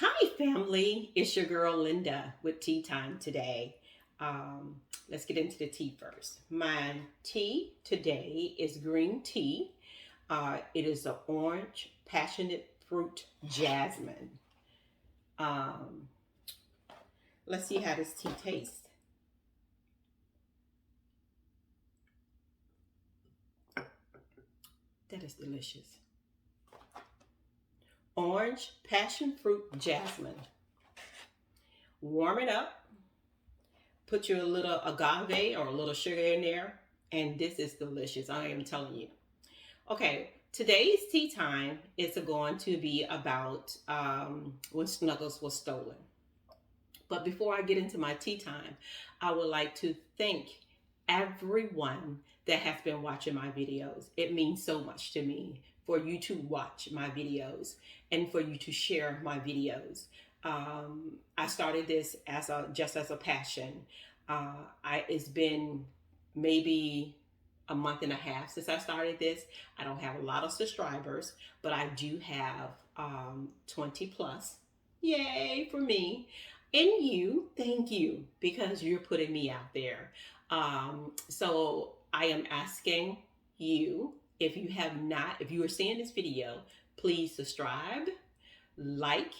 Hi, family. It's your girl Linda with tea time today. Let's get into the tea first. My tea today is green tea. It is an orange passionate fruit jasmine. Um, let's see how this tea tastes. That is delicious. Orange passion fruit jasmine. Warm it up. Put your little agave or a little sugar in there, and this is delicious. I am telling you. Okay, today's tea time is going to be about when Snuggles was stolen. But before I get into my tea time, I would like to thank everyone that has been watching my videos. It means so much to me for you to watch my videos and for you to share my videos. I started this as a passion. It's been maybe a month and a half since I started this. I don't have a lot of subscribers, but I do have 20 plus. Yay for me. And you, thank you, because you're putting me out there. So I am asking you, if you are seeing this video, please subscribe, like,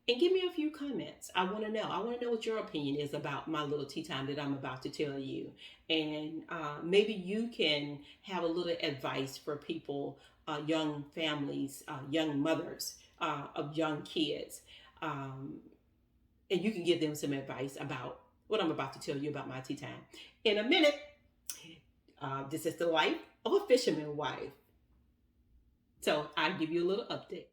and give me a few comments. I want to know. I want to know what your opinion is about my little tea time that I'm about to tell you. And maybe you can have a little advice for people, young families, young mothers of young kids. Um, and you can give them some advice about what I'm about to tell you about my tea time. In a minute, this is the life of a fisherman wife. So I'll give you a little update.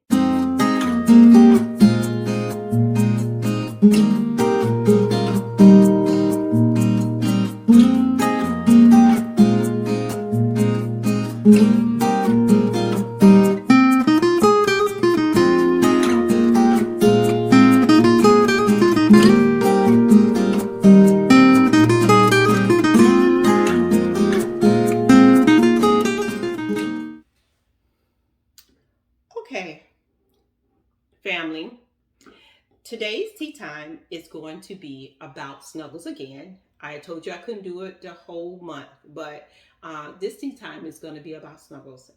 Okay, family. Today's tea time is going to be about Snuggles again. I told you I couldn't do it the whole month, but this tea time is going to be about Snuggles.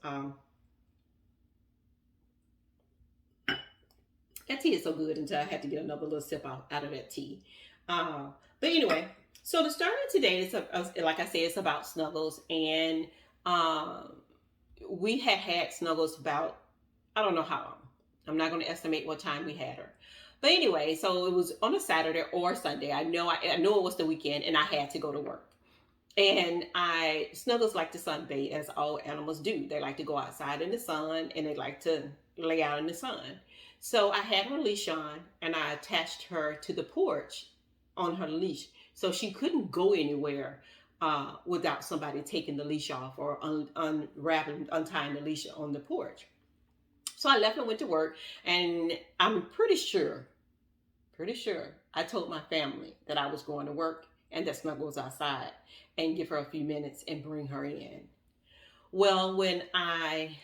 That tea is so good until I had to get another little sip out of that tea. Uh, but anyway, so the story today is, like I said, it's about Snuggles. And we had Snuggles about, I don't know how long. I'm not going to estimate what time we had her. But anyway, so it was on a Saturday or Sunday. I know it was the weekend, and I had to go to work. And Snuggles like to sunbathe, as all animals do. They like to go outside in the sun, and they like to lay out in the sun. So I had her leash on, and I attached her to the porch on her leash, so she couldn't go anywhere without somebody taking the leash off or untying the leash on the porch. So I left and went to work, and I'm pretty sure, I told my family that I was going to work and that Snuggle was outside, and give her a few minutes and bring her in. Well, when I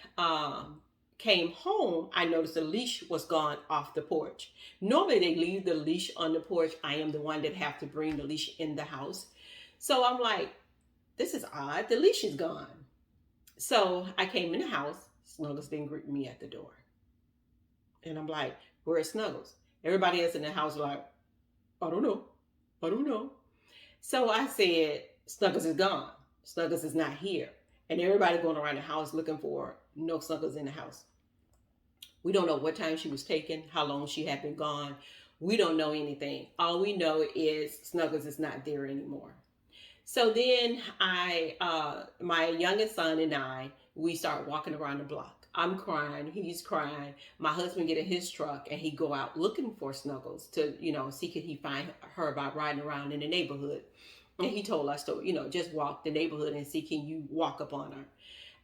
came home, I noticed the leash was gone off the porch. Normally they leave the leash on the porch. I am the one that have to bring the leash in the house. So I'm like, this is odd. The leash is gone. So I came in the house. Snuggles didn't greet me at the door. And I'm like, where's Snuggles? Everybody else in the house like, I don't know. I don't know. So I said, Snuggles is gone. Snuggles is not here. And everybody going around the house looking for her. No Snuggles in the house. We don't know what time she was taken, how long she had been gone. We don't know anything. All we know is Snuggles is not there anymore. So then my youngest son and I, we start walking around the block. I'm crying, he's crying. My husband get in his truck and he go out looking for Snuggles to, see could he find her by riding around in the neighborhood. And he told us to, just walk the neighborhood and see can you walk up on her.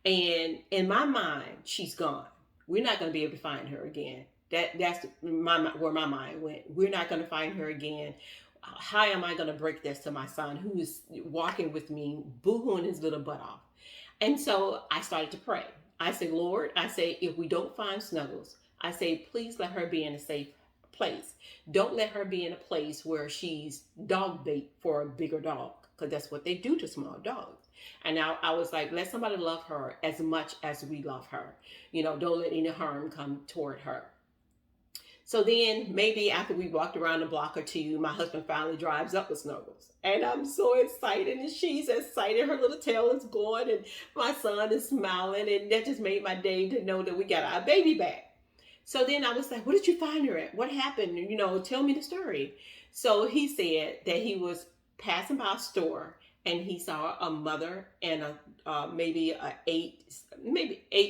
And in my mind, she's gone. We're not going to be able to find her again. That's where my mind went. We're not going to find her again. How am I going to break this to my son who is walking with me, boo-hooing his little butt off? And so I started to pray. I say, Lord, if we don't find Snuggles, I say, please let her be in a safe place. Don't let her be in a place where she's dog bait for a bigger dog, because that's what they do to small dogs. And now I was like, let somebody love her as much as we love her. Don't let any harm come toward her. So then maybe after we walked around a block or two, my husband finally drives up with Snuggles. And I'm so excited, and she's excited. Her little tail is going, and my son is smiling. And that just made my day to know that we got our baby back. So then I was like, what did you find her at? What happened? Tell me the story. So he said that he was passing by a store, and he saw a mother and maybe eight,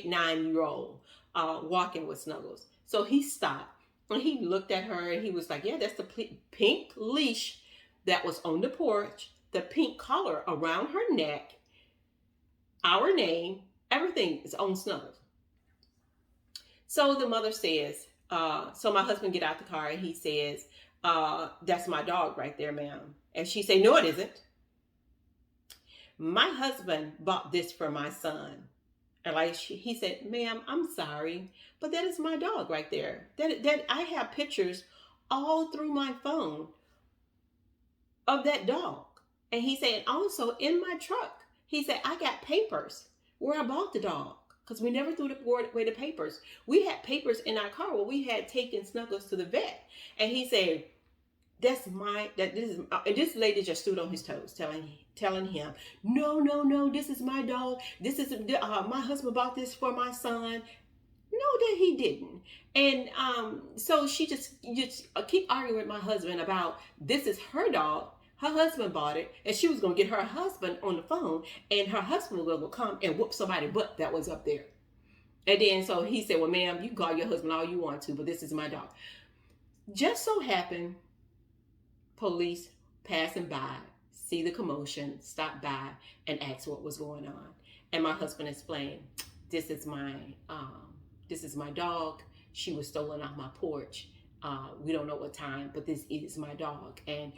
9 year old walking with Snuggles. So he stopped. And he looked at her and he was like, yeah, that's the pink leash that was on the porch, the pink collar around her neck, our name, everything is on Snuggles. So the mother says, so my husband get out the car and he says, that's my dog right there, ma'am. And she said, no, it isn't. My husband bought this for my son. And he said, ma'am, I'm sorry, but that is my dog right there. That I have pictures all through my phone of that dog. And he said, also in my truck, he said, I got papers where I bought the dog, because we never threw away the papers. We had papers in our car where we had taken Snuggles to the vet. And he said, this lady just stood on his toes, telling him, no, this is my dog. This is my husband bought this for my son. No, that he didn't. And so she just keep arguing with my husband about this is her dog. Her husband bought it, and she was gonna get her husband on the phone, and her husband was gonna come and whoop somebody's butt that was up there. And then so he said, well, ma'am, you can call your husband all you want to, but this is my dog. Just so happened, police passing by, see the commotion, stop by and ask what was going on. And my husband explained, this is my dog. She was stolen off my porch. We don't know what time, but this is my dog. And,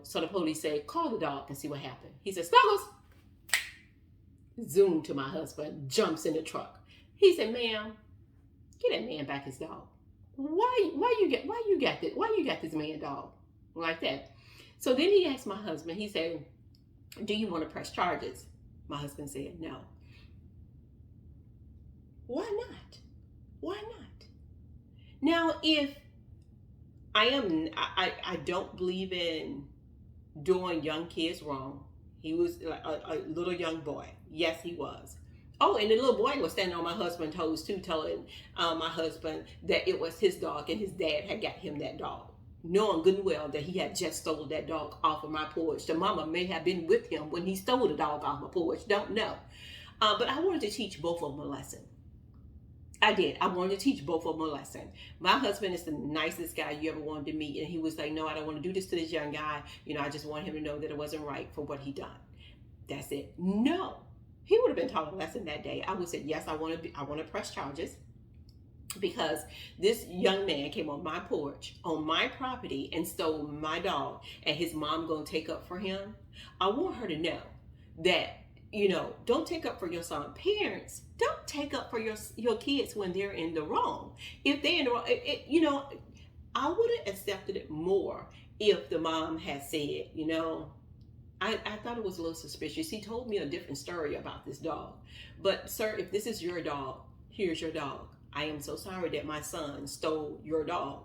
so the police said, call the dog and see what happened. He said, Snuggles. Zoom to my husband, jumps in the truck. He said, ma'am, get that man back his dog. Why you got this man dog like that? So then he asked my husband, he said, do you want to press charges? My husband said, no. Why not? Why not? Now, if I don't believe in doing young kids wrong. He was a little young boy. Yes, he was. Oh, and the little boy was standing on my husband's toes too, telling my husband that it was his dog and his dad had got him that dog, knowing good and well that he had just stole that dog off of my porch. The mama may have been with him when he stole the dog off my porch. Don't know. But I wanted to teach both of them a lesson. I did. I wanted to teach both of them a lesson. My husband is the nicest guy you ever wanted to meet. And he was like, no, I don't want to do this to this young guy. I just want him to know that it wasn't right for what he done. That's it. No. He would have been taught a lesson that day. I would say, yes, I want to press charges, because this young man came on my porch, on my property, and stole my dog, and his mom gonna take up for him. I want her to know that, don't take up for your son. Parents, don't take up for your kids when they're in the wrong. If they're in the wrong, I would have accepted it more if the mom had said, I thought it was a little suspicious. He told me a different story about this dog. But sir, if this is your dog, here's your dog. I am so sorry that my son stole your dog.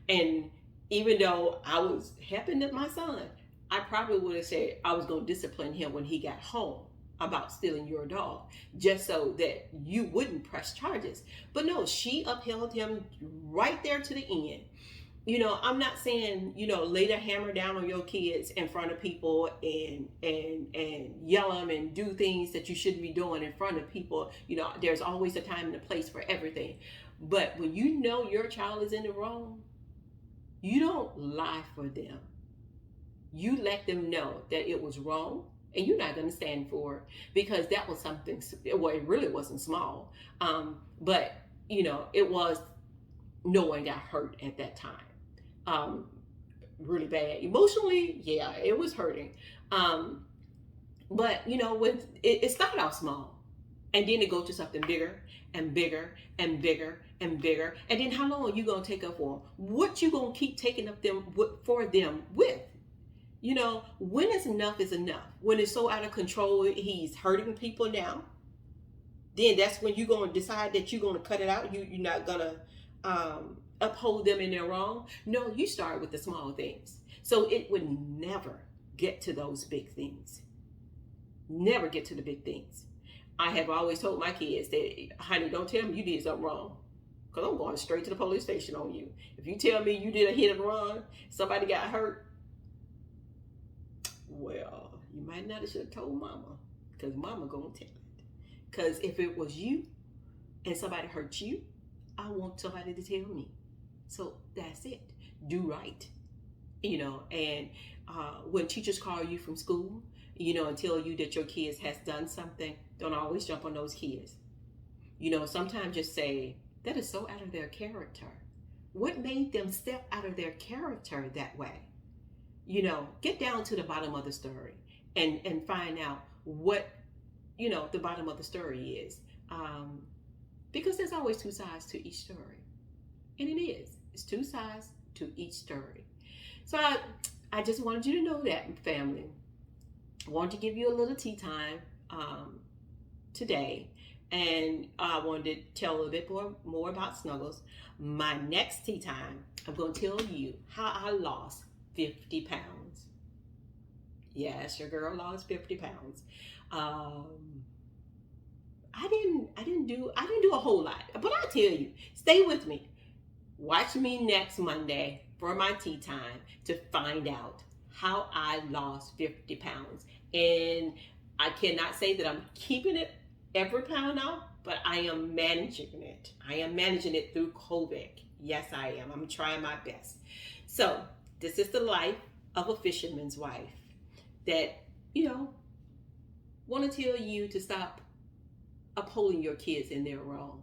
And even though I was helping my son, I probably would have said I was going to discipline him when he got home about stealing your dog, just so that you wouldn't press charges. But no, she upheld him right there to the end. I'm not saying, lay the hammer down on your kids in front of people and yell them and do things that you shouldn't be doing in front of people. There's always a time and a place for everything. But when your child is in the wrong, you don't lie for them. You let them know that it was wrong, and you're not going to stand for it, because that was something, well, it really wasn't small. But, it was, no one got hurt at that time. Really bad emotionally, yeah, it was hurting. But when it started out small, and then it go to something bigger and bigger and bigger, and bigger. And then how long are you gonna take up for them? What you gonna keep taking up them for them with? You know, when is enough is enough. When it's so out of control, he's hurting people now. Then that's when you're gonna decide that you're gonna cut it out. You're not gonna uphold them in their wrong. No, you start with the small things. So it would never get to those big things. Never get to the big things. I have always told my kids that, honey, don't tell me you did something wrong, because I'm going straight to the police station on you. If you tell me you did a hit and run, somebody got hurt, well, you might not have should have told mama, because mama gonna tell it. Because if it was you and somebody hurt you, I want somebody to tell me. So that's it. Do right. You know, and when teachers call you from school, you know, and tell you that your kids has done something, don't always jump on those kids. You know, sometimes just say, that is so out of their character. What made them step out of their character that way? You know, get down to the bottom of the story and find out what, you know, the bottom of the story is. Because there's always two sides to each story. And it is. It's two sides to each story. So I just wanted you to know that, family. I wanted to give you a little tea time today. And I wanted to tell a little bit more about Snuggles. My next tea time, I'm going to tell you how I lost 50 pounds. Yes, your girl lost 50 pounds. I didn't do a whole lot, but I tell you, stay with me. Watch me next Monday for my tea time to find out how I lost 50 pounds. And I cannot say that I'm keeping it every pound off, but I am managing it. I am managing it through COVID. Yes, I am. I'm trying my best. So this is the life of a fisherman's wife that, you know, want to tell you to stop upholding your kids in their wrong.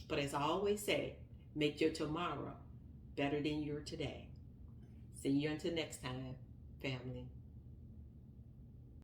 But as I always say, make your tomorrow better than your today. See you until next time, family.